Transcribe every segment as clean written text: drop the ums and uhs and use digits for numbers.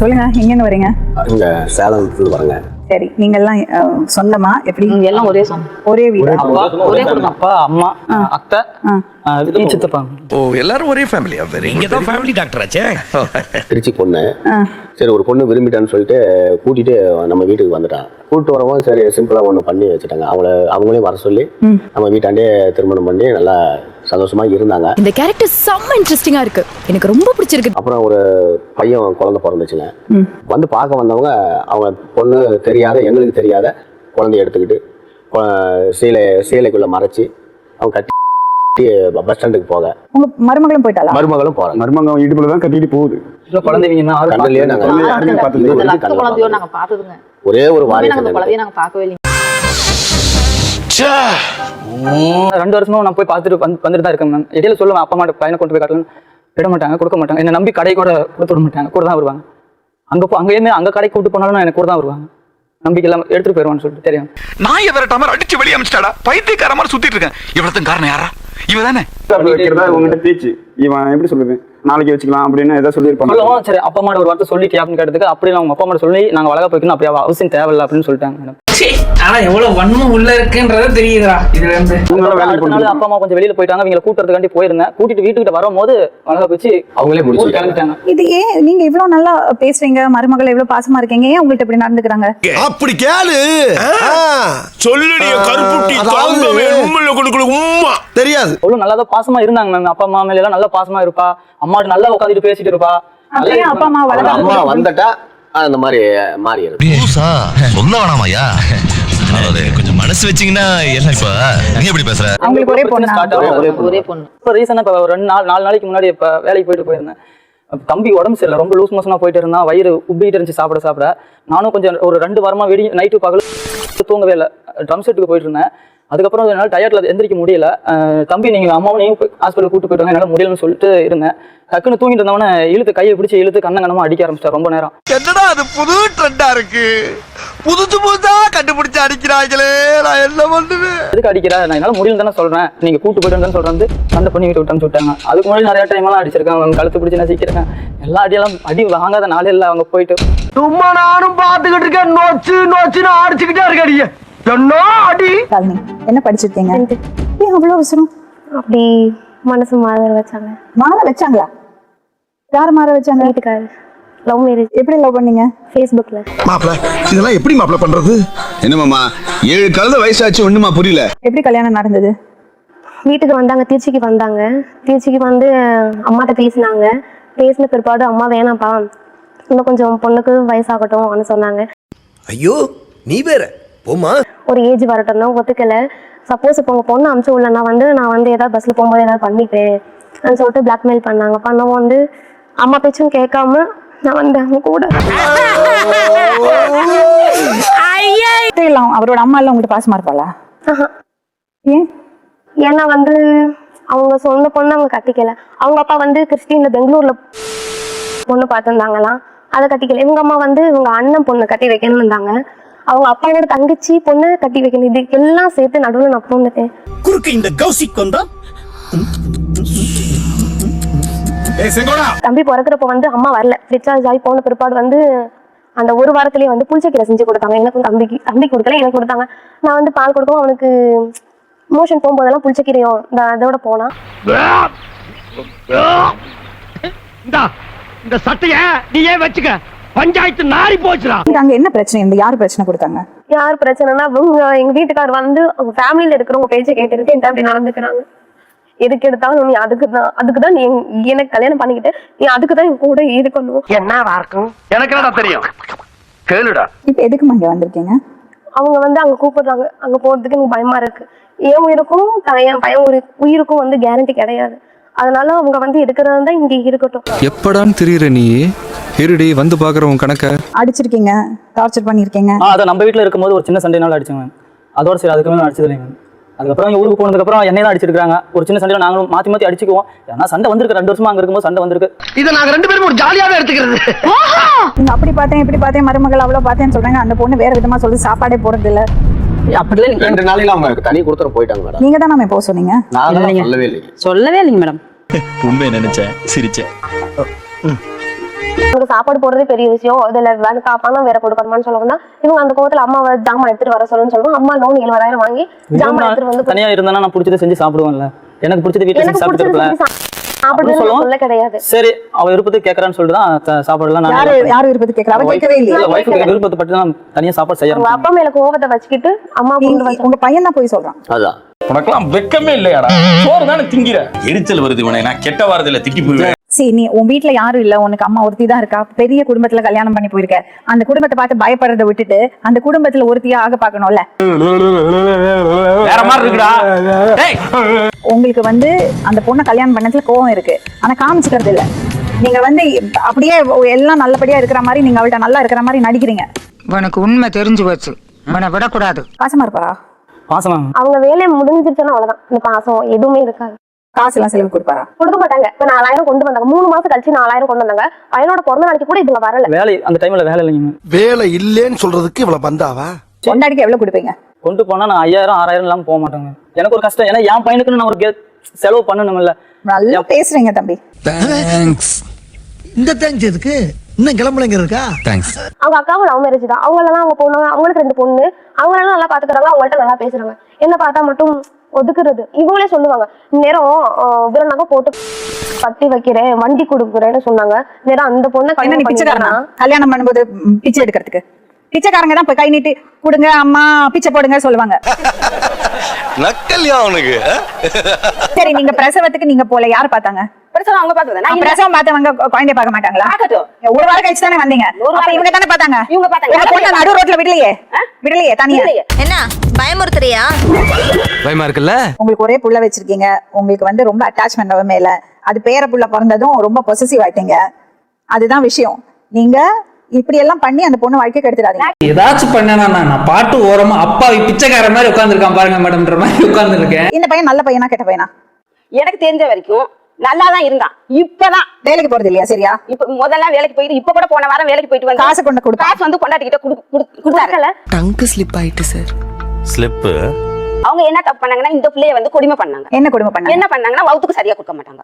சொல்லுங்க, எங்கெங்க வரீங்க? இங்க சேலத்துல வரங்க. சரி, நீங்க எல்லாம் சொந்தமா எப்படி? எல்லாம் ஒரே ஒரே வீடு, ஒரே குடும்பம். அப்பா, அம்மா, அத்தை, சித்தப்பா. ஓ, எல்லாரும் ஒரே ஃபேமிலியா? இங்க தான் ஃபேமிலி டாக்டர் ஆச்சே. திருச்சி பொண்ணு. சரி, ஒரு பொண்ணு விரும்பிட்டான்னு சொல்லிட்டு கூட்டிட்டு நம்ம வீட்டுக்கு வந்துட்டான். கூப்பிட்டு வரவும் சரி சிம்பிளா ஒண்ணு பண்ணி வச்சுட்டாங்க. அவங்களையும் வர சொல்லி நம்ம வீட்டாண்டே திருமணம் பண்ணி நல்லா சந்தோஷமா இருந்தாங்க. இந்த கேரக்டர் செம்ம இன்ட்ரெஸ்டிங்கா இருக்கு, எனக்கு ரொம்ப பிடிச்சிருக்கு. அப்புறம் ஒரு பையன் குழந்தை பிறந்துச்சுங்க. வந்து பார்க்க வந்தவங்க அவங்க பொண்ணு தெரியாத, எங்களுக்கு தெரியாத குழந்தைய எடுத்துக்கிட்டு சீலைக்குள்ள மறைச்சி அவங்க கட்டி பஸ் ஸ்டாண்டுக்கு போக. உங்க மருமகளும் போயிட்டாளா? மருமகளும் போறாங்க. மருமகள் இடுப்புல தான் கட்டிட்டு போகுது. கண்ணுலயே நாங்க பார்த்ததுங்க. ஒரே ஒரு வாரிசு நாங்க பார்க்கவே இல்லைங்க. 2 வருஷமா நான் போய் பார்த்துட்டு வந்துட்டு தான் இருக்கேன் மேம். இடையில சொல்லுவேன், அப்பா அம்மா பையனை கொண்டு போய் காட்டலாம், விட மாட்டாங்க, கொடுக்க மாட்டாங்க. என்னை நம்பி கடை கூட கொடுத்து விட மாட்டாங்க, கூட தான் வருவாங்க. அங்கேயுமே அங்கே கடைக்கு கூட்டு போனாலும் எனக்கு கூட தான் வருவாங்க. நம்பிக்கை எல்லாம் எடுத்துட்டு போயிடுவான்னு சொல்லிட்டு தெரியும். நான் எவரட்ட மாதிரி அடிச்சு வெளியே அமிச்சிட்டாடா, பைத்தியக்கார மாதிரி சுத்திட்டு இருக்கேன். இவ்வளவு காரணம் யாரா? இவ தானே வைக்கிறதா உங்ககிட்ட பேச்சு. இவன் எப்படி சொல்றது, நாளைக்கு வச்சுக்கலாம் அப்படின்னு ஏதாவது சொல்லியிருப்பாங்க. சொல்லுவோம், சரி அப்பா அம்மா ஒரு வார்த்தை சொல்லிட்டு அப்படின்னு கேட்டதுக்கு அப்படி அவங்க அப்பா அம்மா சொல்லி நாங்கள் வளர்க்க போய்க்கணும், அப்படி அவசியம் தேவையில்லை அப்படின்னு சொல்லிட்டாங்க மேடம். ஆனா எவ்வளவு வன்மம் உள்ள இருக்குன்றத தெரியுதா இதுல இருந்து? அடுத்த நாள் அப்பா அம்மா கொஞ்சம் வெளியில போயிட்டாங்க, இவங்களை கூட்டுறதுக்காண்டி போயிருந்தேன். கூட்டிட்டு வீட்டுக்கிட்ட வரும்போது வளர்க்க வச்சு அவங்களே முடிச்சு கிளம்பிட்டாங்க. இது ஏன் நீங்க இவ்வளவு நல்லா பேசுறீங்க, மருமகள் எவ்வளவு பாசமா இருக்கீங்க, ஏன் உங்கள்ட்ட இப்படி நடந்துக்கிறாங்க? அப்படி கேளு சொல்லுடைய கருப்புட்டி தாங்கவே உம்மையில கொடுக்கல உம்மா தெரியாது. அவ்வளவு நல்லா தான் பாசமா இருந்தாங்க மேம். அப்பா அம்மா மேல எல்லாம் நல்லா பாசமா இருப்பா, அம்மாட்ட நல்லா உட்காந்துட்டு பேசிட்டு இருப்பா. அப்படியே அப்பா அம்மா அம்மா வந்துட்டா அந்த மாதிரி மாறி சொல்ல வேணாமையா, கொஞ்சம் மனசு வச்சீங்கன்னா எல்லாம். இப்ப நீ எப்படி பேசுற? அவங்களுக்கு ஒரே பொண்ணு. ஒரே பொண்ணு. இப்போ ரீசனா இப்போ 4 நாளைக்கு முன்னாடி இப்போ வேலைக்கு போயிருந்தேன். தம்பி உடம்பு சரியில்லை, ரொம்ப லூஸ் மோஷனா போயிட்டு இருந்தா, வயிறு உப்பிட்டு இருந்துச்சு சாப்பிட. நானும் கொஞ்சம் ஒரு 2 வாரமா நைட்டு பகல் தூங்கவே இல்லை, ட்ரம் செட்டுக்கு போயிட்டு இருந்தேன். அதுக்கப்புறம் என்னால் டயர்ட்ல எந்திரிக்க முடியல. தம்பி நீங்க அம்மாவையும் ஹாஸ்பிட்டல் கூட்டு போயிட்டாங்க, என்னால் முடியலன்னு சொல்லிட்டு இருந்தேன். டக்குன்னு தூங்கிட்டு இருந்தவன கையை பிடிச்சி இழுத்து கண்ணமா அடிக்க ஆரம்பிச்சிட்டா ரொம்ப நேரம். என்னடா அது புது ட்ரெண்டா இருக்கு, புதுசா கண்டுபிடிச்சு அடிக்கிறாங்களே, நான் என்ன பண்ணுவேன்? எதுக்கு அடிக்கிறா? நான் என்னால முடியல தானே சொல்றேன், நீங்க கூட்டு போயிட்டு சொல்றது சண்டை பண்ணி வீட்டு விட்டான்னு சொல்லிட்டாங்க. அதுக்கு முன்னாடி நிறைய டைம் எல்லாம் அடிச்சிருக்காங்க, கழுத்து பிடிச்சி நசிக்கிறேன். எல்லா அடியெல்லாம் அடி வாங்காத நாளே இல்லை. அவங்க போயிட்டு சும்மா நானும் பாத்துக்கிட்டு இருக்கேன், நோச்சுன்னு அடிச்சுக்கிட்டே இருக்க. என்ன படிச்சிருக்கீங்க? ஏன் அவ்வளவு அவசரம்? அப்படி மனசு மாற வச்சாங்க. மாற வச்சாங்களா? யார் மாற வச்சாங்க? வீட்டுக்காரர். Love marriage. எப்படி லவ் பண்ணீங்க? ஃபேஸ்புக்ல. மாப்ள இதெல்லாம் எப்படி மாப்ள பண்றது? என்னமாமா 7 கழுத வயசாச்சு ஒண்ணுமா புரியல. எப்படி கல்யாணம் நடந்தது? வீட்டுக்கு வந்தாங்க, திருச்சிக்கு வந்தாங்க. திருச்சிக்கு வந்து அம்மாட்ட பேசினாங்க. பேசின பிற்பாடு அம்மா வேணாம்ப்பா, இன்னும் கொஞ்சம் பொண்ணுக்கு வயசாகட்டும் சொன்னாங்க. ஐயோ நீ வேற போமா, ஒரு ஏஜ் வரட்டும் தான் ஒத்துக்கல. சப்போஸ் இப்போ உங்க பொண்ணு அனுப்பிச்சு விடலன்னா நான் ஏதாவது பஸ்ல போகும்போது ஏதாவது பண்ணிப்பேன் சொல்லிட்டு பிளாக்மெயில் பண்ணாங்க. பண்ணவும் அம்மா பேச்சும் கேட்காம நான் அவங்க கூட. அவரோட அம்மா எல்லாம் உங்கள்கிட்ட பாசமா இருப்பாளா? ஏன்? ஏன்னா அவங்க சொந்த பொண்ணு அவங்க கட்டிக்கல. அவங்க அப்பா கிறிஸ்டின்ல பெங்களூர்ல பொண்ணு பார்த்துருந்தாங்களாம், அதை கட்டிக்கல. இவங்க அம்மா இவங்க அண்ணன் பொண்ணு கட்டி வைக்கணும்னு இருந்தாங்க. அவங்க அப்பாவோட தங்கச்சி பொண்ணு கட்டி வைக்கணும். இது எல்லாம் சேர்த்து நடுவில் நான் போந்துட்டேன். குறுக்கு இந்த கௌசிக் வந்தா தம்பி பிறக்கிறப்ப அம்மா வரல. டிஸ்சார்ஜ் ஆகி போன பிற்பாடு அந்த ஒரு வாரத்திலேயே புளிச்சக்கீரை செஞ்சு கொடுத்தாங்க. எனக்கும் தம்பி கொடுக்கல, எனக்கு கொடுத்தாங்க. நான் பால் கொடுக்கவும் அவனுக்கு மோஷன் போகும்போதெல்லாம் புளிச்சக்கீரையும் அதோட போனா. இந்த சட்டைய நீயே வச்சுக்க, பஞ்சாயத்து நாரி போச்சுடா. அங்க என்ன பிரச்சனை? யாரு பிரச்சனை கொடுத்தாங்க? யார் பிரச்சனைனா எங்க வீட்டுக்காரர் அவங்க ஃபேமிலியில இருக்கிறவங்க பேச்சை கேட்டுட்டு என்கிட்ட அப்படி நடந்துக்கிறாங்க. எதுக்கு எடுத்தாலும் நீ அதுக்குதான் நீ எனக்கு கல்யாணம் பண்ணிக்கிட்டு நீ அதுக்குதான் என் கூட இருக்கணும். என்னவா இருக்கும் எனக்கு என்னடா தெரியும், கேளுடா. இப்ப எதுக்கு இங்க வந்திருக்கீங்க? அவங்க அங்க கூப்பிடுறாங்க, அங்க போறதுக்கு எனக்கு பயமா இருக்கு. என் உயிருக்கும் என் பையன் உயிருக்கும் கேரண்டி கிடையாது. அதனால அவங்க இருக்கிறதா தான் இங்க இருக்கட்டும். எப்படான்னு தெரியுற நீ இருடி வந்து பாக்குறவங்க கணக்க அடிச்சிருக்கீங்க, டார்ச்சர் பண்ணிருக்கீங்க. அதை நம்ம வீட்டுல இருக்கும்போது ஒரு சின்ன சண்டைனால அடிச்சேன். அதோட சரி, அதுக்கு மேலே அடிச்சது இல்லைங்க. அதுக்கப்புறம் ஊருக்கு போனதுக்கு அப்புறம் என்னைய தான் அடிச்சிருக்காங்க. ஒரு சின்ன சண்டையில நாங்களும் மாத்தி அடிச்சுக்குவோம். ஏன்னா சண்டை வந்திருக்கு, 2 வருஷமா அங்க இருக்கும்போது சண்டை வந்திருக்கு. இதை நாங்க 2 பேரும் ஒரு ஜாலியாவே எடுத்துக்கிறது. நீங்க அப்படி பார்த்தேன் இப்படி பார்த்தேன் மருமகள் அவ்வளவு பார்த்தேன்னு சொல்றாங்க. அந்த பொண்ணு வேற விதமா சொல்லி சாப்பாடே போறது இல்ல. அப்படிலாம் 2 நாளையில அவங்க தனி கொடுத்துட்டு போயிட்டாங்க மேடம். நீங்க தான் போக சொன்னீங்க. நான் சொல்லவே இல்லைங்க மேடம். உண்மையை நினைச்சேன், சிரிச்சேன். இவங்க சாப்பாடு போடுறதே பெரிய விஷயம், இதுல பணம் வேற கொடுக்கணுமான்னு சொல்லவும் தான் இவங்க அந்த கோவத்துல அம்மாவை ஜாமான் எடுத்துட்டு வர சொல்லணும்னு சொல்லுவோம். அம்மா லோன் 70,000 வாங்கி ஜாமான் எடுத்துட்டு வந்து தனியா இருந்தா நான் பிடிச்சதை செஞ்சு சாப்பிடுவேன்ல, எனக்கு பிடிச்சது வீட்டுல செஞ்சு சாப்பிட்டுருப்பேன். சாப்பிடுறது கிடையாது. சரி, அவ விருப்பத்துக்கு கேட்கறான்னு சொல்லிட்டு தான் சாப்பாடுலாம் நான் யாரு விருப்பத்துக்கு கேட்கறா? அவ கேட்கவே இல்லையா? வைஃப்க்கு விருப்பப்பட்டு தான் தனியா சாப்பாடு செய்யறேன். உங்க அப்பா மேல கோவத்தை வச்சுக்கிட்டு அம்மா உங்க பையன் தான் போய் சொல்றான். அதான் உனக்கெல்லாம் வெக்கமே இல்லையாடா? சோறு தானே திங்கிற. எரிச்சல் வருது இவனை, நான் கெட்ட வாரத்துல திட்டி போயிடுவேன். சரி, நீ உன் வீட்டுல யாரும் இல்ல, உனக்கு அம்மா ஒருத்தி தான் இருக்கா, பெரிய குடும்பத்துல கல்யாணம் பண்ணி போயிருக்க, அந்த குடும்பத்தை பார்த்து பயப்படுறதை விட்டுட்டு அந்த குடும்பத்துல ஒருத்தியா ஆக பாக்கணும்ல. வேற மாதிரி இருக்குடா. உங்களுக்கு அந்த பொண்ணை கல்யாணம் பண்ணதுல கோவம் இருக்கு, ஆனா காமிச்சுக்கிறது இல்ல. நீங்க அப்படியே எல்லாம் நல்லபடியா இருக்கிற மாதிரி, நீங்க அவள்கிட்ட நல்லா இருக்கிற மாதிரி நடிக்கிறீங்க. உனக்கு உண்மை தெரிஞ்சு போச்சு, உன்னை விடக்கூடாது. பாசமா இருப்பாரா? பாசமா அவங்க வேலையை முடிஞ்சிருச்சுன்னா அவ்வளவுதான், இந்த பாசம் எதுவுமே இருக்காது. காசு எல்லாம் செலவு கொடுப்பாரா? கொடுக்க மாட்டாங்க. இப்ப 4,000 கொண்டு வந்தாங்க, 3 மாசம் கழிச்சு 4,000 கொண்டு வந்தாங்க. பையனோட பிறந்த நாளைக்கு கூட இதுல வரல. வேலை அந்த டைம்ல வேலை இல்லைங்க. வேலை இல்லைன்னு சொல்றதுக்கு இவ்வளவு பந்தாவா? கொண்டாடிக்கு எவ்வளவு கொடுப்பீங்க? கொண்டு போனா நான் 5,000 6,000 எல்லாம் போக மாட்டாங்க. எனக்கு ஒரு கஷ்டம், ஏன்னா என் பையனுக்கு நான் ஒரு செலவு பண்ணணும்ல. நல்லா பேசுறீங்க தம்பி. தேங்க்ஸ். இந்த தேங்க்ஸ் எதுக்கு? இன்னும் கிளம்பலங்க இருக்கா? தேங்க்ஸ். அவங்க அக்காவும் லவ் மேரேஜ் தான். அவங்களெல்லாம் அவங்க பொண்ணு, அவங்களுக்கு 2 பொண்ணு, அவங்களெல்லாம் நல்லா பாத்துக்கிறாங்க, அவங்கள்ட்ட நல்லா பேசுறாங்க. என்ன பார்த்தா மட்டும் ஒதுக்குறது. இவங்களே சொல்லுவாங்க, நேரம் விரனாக போட்டு பட்டி வைக்கிறேன், வண்டி கொடுக்குறேன்னு சொன்னாங்க. நேரம் அந்த பொண்ணை கல்யாணம் பண்ணும்போது பிச்சை எடுக்கிறதுக்கு பிச்சைக்காரங்க தான் கை நீட்டி கொடுங்க அம்மா பிச்சை போடுங்க சொல்லுவாங்க. நக்கல்யா அவனுக்கு. சரி, நீங்க பிரசவத்துக்கு நீங்க போல, யாரு பார்த்தாங்க? அவங்க பார்த்தது நான் பிரசவம் பார்த்தவங்க குழந்தைய பார்க்க மாட்டாங்களா? ஒரு வாரம் கழிச்சு தானே வந்தீங்க, இவங்க தானே பார்த்தாங்க. இவங்க பார்த்தாங்க. நடு ரோட்ல விடலையே தனியா. என்ன பயமுறுத்துறியா? பயமா இருக்குல்ல? உங்களுக்கு ஒரே புள்ள வச்சிருக்கீங்க, உங்களுக்கு ரொம்ப அட்டாச்மெண்ட் அவ மேல. அது பேர புள்ள பிறந்ததும் ரொம்ப பொசசிவ் ஆயிட்டீங்க. அதுதான் விஷயம். நீங்க இப்படி எல்லாம் பண்ணி அந்த பொண்ணு வாழ்க்கை கெடுத்துறாதீங்க. ஏதாச்சும் பண்ணனா நான் பாட்டு ஓரமா அப்பாவி பிச்சைக்கார மாதிரி உட்கார்ந்துருக்கான் பாருங்க மேடம்ன்ற மாதிரி உட்கார்ந்துருக்கேன். இந்த பையன் நல்ல பையனா கெட்ட பையனா? எனக்கு தெரிஞ்ச வரைக்கும் நல்லா தான் இருந்தான். இப்பதான் வேலைக்கு போறது இல்லையா? சரியா? இப்ப முதல்ல வேலைக்கு போயிட்டு, இப்ப கூட போன வாரம் வேலைக்கு போயிட்டு வந்து காசு கொண்டு கொடுத்தா, காசு கொண்டாட்டிக்கிட்ட கொடுத்தாங்கல்ல. டங்க் ஸ்லிப் ஆயிட்டு சார். ஸ்லிப். அவங்க என்ன தப்பு பண்ணாங்கன்னா, இந்த பிள்ளைய கொடுமை பண்ணாங்க. என்ன கொடுமை பண்ணாங்க? என்ன பண்ணாங்கன்னா, வவுத்துக்கு சரியா கொடுக்க மாட்டாங்க.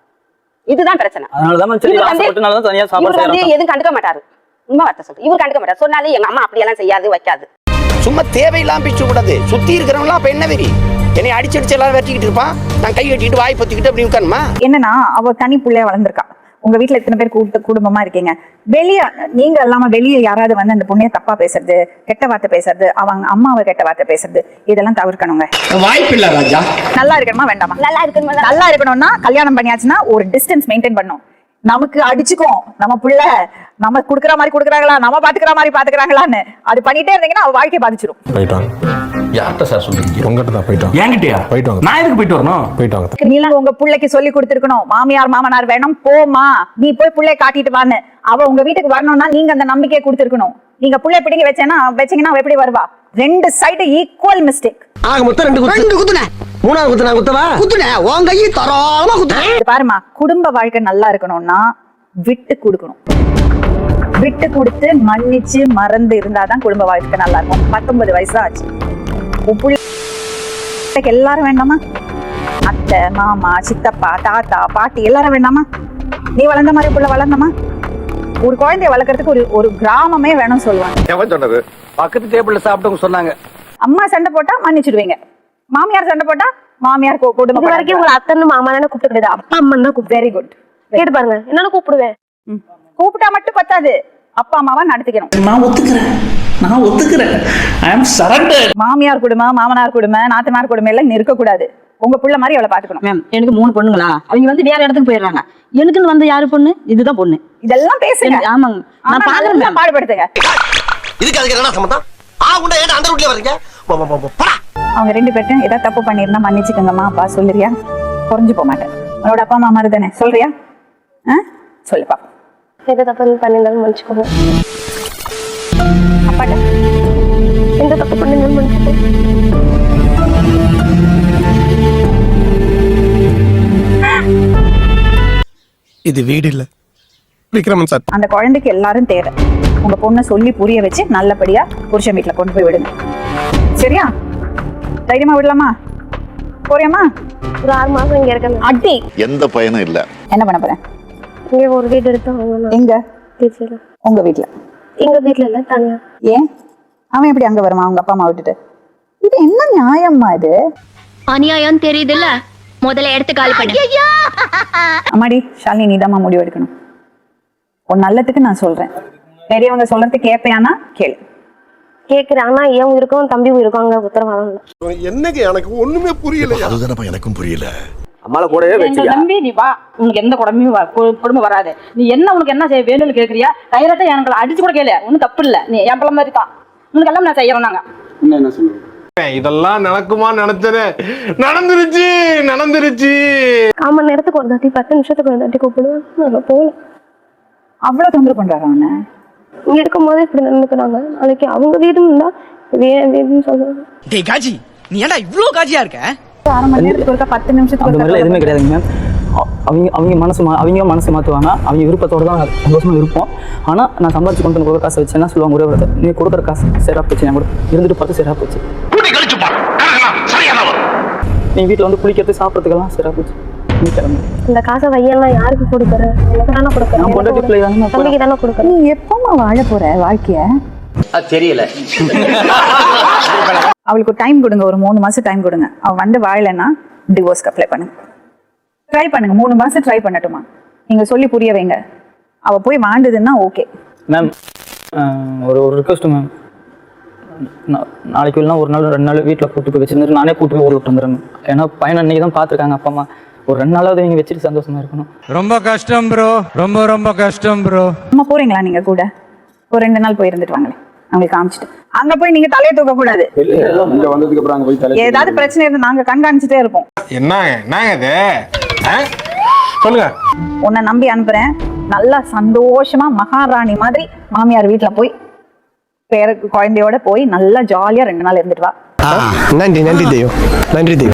இதுதான் பிரச்சனை. அதனாலதான் சரி ஆசைப்பட்டனால தான் தனியா சாப்பாடு செய்யறேன். எதுவும் கண்டுக்க மாட்டாரு. உண்மை வார்த்தை சொல்றேன், இவர் கண்டுக்க மாட்டாரு. சொன்னாலே எங்க அம்மா அப்படி எல்லாம் செய்யாது வைக்காது. சும்மா தேவையில்லாம பிச்சு கூடாது. சுத்தி இருக்கிறவங்களாம் அப்ப என்ன வெறி? என்னை அடிச்சு எல்லாம் வெட்டிக்கிட்டு இருப்பான், நான் கை கட்டிட்டு வாய் பத்திக்கிட்டு அப்படி உட்காருமா? என்னன்னா, அவ தனி பிள்ளைய வளர்ந்துருக்கா. உங்க வீட்டுல இத்தனை பேர் குடும்பமா இருக்கீங்க. வெளியே நீங்க இல்லாம வெளியே யாராவது அந்த பொண்ணைய தப்பா பேசுறது, கெட்ட வார்த்தை பேசுறது, அவங்க அம்மாவை கெட்ட வார்த்தை பேசுறது, இதெல்லாம் தவிர்க்கணுங்க. வாய்ப்பு இல்ல ராஜா. நல்லா இருக்கணுமா வேண்டாமா? நல்லா இருக்கணும்னா கல்யாணம் பண்ணியாச்சுன்னா ஒரு டிஸ்டன்ஸ் மெயின்டைன் பண்ணும். நமக்கு அடிச்சுக்கும் நம்ம பிள்ளை, நம்ம குடுக்கற மாதிரி குடுக்குறாங்களா, நம்ம பாத்துக்கிற மாதிரி பாத்துக்கிறாங்களான்னு அது பண்ணிட்டே இருந்தீங்கன்னா அவ வாழ்க்கை பாதிச்சிடும். யார்கிட்ட சார் சொல்றீங்க? உங்ககிட்ட தான் போயிட்டோம். என்கிட்டயா? போயிட்டோம். நான் எதுக்கு போயிட்டு வரணும்? போயிட்டோம். நீங்க உங்க பிள்ளைக்கு சொல்லி கொடுத்துருக்கணும், மாமியார் மாமனார் வேணும் போமா, நீ போய் பிள்ளைய காட்டிட்டு வான்னு. அவ உங்க வீட்டுக்கு வரணும்னா நீங்க அந்த நம்பிக்கையை கொடுத்துருக்கணும். நீங்க பிள்ளை பிடிங்க வச்சீங்கன்னா எப்படி வருவா? 2 சைடு ஈக்குவல் மிஸ்டேக். ஆக மொத்தம் 2 குத்துனே. 3ஆவது குத்துனா குத்தவா? குத்துனே. உன் கையை தரோமா குத்துனே. பாருமா, குடும்ப வாழ்க்கை நல்லா இருக்கணும்னா விட்டு கொடுக்கணும். விட்டு கொடுத்து மன்னிச்சு மறந்து இருந்தாதான் குடும்ப வாழ்க்கை நல்லா இருக்கும். 19 வயசு ஆச்சு. எல்லாரும் வேண்டாமா? அத்தை மாமா சித்தப்பா தாத்தா பாட்டி எல்லாரும் வேண்டாமா? நீ வளர்ந்த மாதிரி புள்ள வளர்ந்தமா? ஒரு குழந்தைய வளர்க்கறதுக்கு ஒரு கிராமமே வேணும் சொல்லுவாங்க. சொன்னது பக்கத்து டேபிள்ல சாப்பிட்டவங்க சொன்னாங்க. அம்மா சண்டை போட்டா மன்னிச்சிடுவீங்க, மாமியார் சண்டை போட்டா மாமியார் இது வரைக்கும் உங்களை அத்தனை மாமான்னு கூப்பிட்டு கிடையாது, அப்பா அம்மன் தான் கூப்பிட்டு. Very good. கேட்டு பாருங்க, என்னன்னு கூப்பிடுவேன். கூப்பிட்டா மட்டும் பத்தாது, அப்பா அம்மாவா நடத்திக்கணும். நான் ஒத்துக்கிறேன். ஐ அம் சரண்டர். மாமியார் குடும்பம் மாமனார் குடும்பம் நாத்தனார் குடும்பம் எல்லாம் இருக்க கூடாது. உங்க புள்ள மாதிரி அவளை பாத்துக்கணும். மேம், எனக்கு 3 பொண்ணுங்களா, அவங்க வேற இடத்துக்கு போயிடுறாங்க. எனக்குன்னு யாரு பொண்ணு? இதுதான் பொண்ணு. இதெல்லாம் பேசுங்க. ஆமாங்க, நான் பாக்குறேன். பாடுபடுத்துங்க. இதுக்கு அதுக்கு என்ன சம்பந்தம்? அந்த ரூட்லயே வரீங்க. அவங்க 2 பேர்ட்டும் ஏதாவது தப்பு பண்ணிருந்தா மன்னிச்சுக்கோங்கம்மா அப்பா சொல்லுறியா? குறைஞ்சு போக மாட்டேன். உன்னோட அப்பா அம்மா மாதிரி தானே, சொல்றியா? சொல்லுப்பா. எது தப்பு பண்ணிருந்தாலும் மன்னிச்சுக்கோங்க. அப்பாட்ட எந்த தப்பு பண்ணிருந்தாலும் மன்னிச்சுக்கோங்க. இது வீடு இல்ல விக்ரமன் சார். அந்த குழந்தைக்கு எல்லாரும் தேவை. உங்க பொண்ணை சொல்லி புரிய வச்சு நல்லபடியா புருஷன் வீட்டுல கொண்டு போய் விடுங்க. சரியா? தைரியமா விடலாமா? போறியாமா? ஒரு 6 மாசம் இங்க இருக்கேன். அடி எந்த பயனும் இல்ல. என்ன பண்ண போறேன்? இங்க ஒரு வீடு எடுத்து வாங்கணும். எங்க? திருச்சியில. உங்க வீட்டுல? எங்க வீட்டுல இல்ல, தனியா. ஏன் அவன் எப்படி அங்க வருவான் அவங்க அப்பா அம்மா விட்டுட்டு? இது என்ன நியாயம்மா இது? அநியாயம் தெரியுதுல்ல, முதல்ல எடுத்து காலி பண்ணு. அம்மாடி ஷாலினி, நீதாம்மா முடிவு எடுக்கணும். உன் நல்லதுக்கு நான் சொல்றேன், பெரியவங்க சொல்றது கேட்பேனா கேளு. கேக்குறேன், ஆனா என் உயிருக்கும் தம்பி உயிருக்கும் அங்க உத்தரவாதம் இல்லை. என்னங்க எனக்கு ஒண்ணுமே புரியல. அதுதானப்பா எனக்கும் புரியல. அம்மால கூடவே எங்க வச்சுக்க. தம்பி நீ வா, உனக்கு எந்த கொடுமை வராது. நீ என்ன உனக்கு என்ன செய்ய வேணும்னு கேக்குறியா? டைரக்டா எனக்கு அடிச்சு கூட கேளு, ஒன்னும் தப்பு இல்ல. நீ என் பிள்ளை மாதிரி தான், உனக்கு எல்லாம் நான் செய்யறோம். நாங்க என்ன சொல்லுங்க? இதெல்லாம் நடக்குமா நினைச்சது நடந்துருச்சு. 1/4 மணி நேரத்துக்கு ஒரு தாட்டி 10 நிமிஷத்துக்கு ஒரு தாட்டி கூப்பிடுவேன். நாங்க போகல. அவ்வளவு தொந்தரவு பண்றாங்க அவனை. இங்க இருக்கும் போதே இப்படி நடந்துக்கிறாங்க. நாளைக்கு அவங்க வீடுன்னு இருந்தா வேன் வீடுன்னு சொல்லுவாங்க. டேய் காஜி, நீ ஏன்டா இவ்ளோ காஜியா இருக்க? 1/2 மணி நேரத்துக்கு ஒருக்கா 10 நிமிஷத்துக்கு அந்த மாதிரிலாம் எதுவுமே கிடையாதுங்க மேம். அவங்க மனசு மாற்றுவாங்க. அவங்க விருப்பத்தோட தான் சந்தோஷமா இருப்போம். ஆனால் நான் சம்பாதிச்சு கொண்டு வந்து காசை வச்சு என்ன சொல்லுவாங்க, ஒரே ஒரு நீ கொடுக்குற காசு சேரா போச்சு, நான் கூட இருந்துட்டு பார்த்து சேரா போச்சு. நீ வீட்டில் வந்து குளிக்கிறது சாப்பிட்றதுக்கெல்லாம் சேரா போச்சு. நீ கிளம்பு. இந்த காசை வையெல்லாம் யாருக்கு கொடுக்குறேன்? எனக்கு தானே கொடுக்குறேன். நான் பொண்டாட்டி பிள்ளை தானே தம்பிக்கு தானே கொடுக்குறேன். நீ எப்பமா வாழ போற வாழ்க்கைய? தெரியல. அவளுக்கு ஒரு டைம் கொடுங்க, ஒரு 3 மாசம் டைம் கொடுங்க. அவ வந்து வாழலைன்னா டிவோர்ஸ்க்கு அப்ளை பண்ணுங்க. ட்ரை பண்ணுங்க, 3 மாசம் ட்ரை பண்ணட்டுமா? நீங்க சொல்லி புரிய வைங்க. அவ போய் வாழ்ந்ததுன்னா ஓகே. மேம் ஒரு ரிக்வஸ்ட் மேம், நாளைக்கு இல்லைனா ஒரு நாள் 2 நாள் வீட்டில் கூட்டு போய் வச்சிருந்துட்டு நானே கூட்டு போய் ஊர் விட்டு வந்துடுறேன். ஏன்னா பையனை அன்னைக்கு தான் பார்த்துருக்காங்க அப்பா அம்மா. ஒரு 2 நாளாவது நீங்கள் வச்சுட்டு சந்தோஷமா இருக்கணும். ரொம்ப கஷ்டம் ப்ரோ, ரொம்ப கஷ்டம் ப்ரோ. அம்மா போறீங்களா நீங்க கூட? ஒரு 2 நாள் போய் இருந்துட்டு வாங்களேன், அவங்களுக்கு காமிச்சிட்டு. அங்க போய் நீங்க தலையை தூக்க கூடாது. இங்க வந்ததுக்கு அப்புறம் அங்க போய் தலை ஏதாவது பிரச்சனை இருந்தா நாங்க கண்காணிச்சுட்டே இருப்போம். என்னங்க இது? சொல்லுங்க. உன்னை நம்பி அனுப்புறேன். நல்லா சந்தோஷமா மகாராணி மாதிரி மாமியார் வீட்டுல போய் குழந்தையோட போய் நல்லா ஜாலியா 2 நாள் இருந்துட்டு வா. நன்றி தெய்வம், நன்றி தெய்வம்.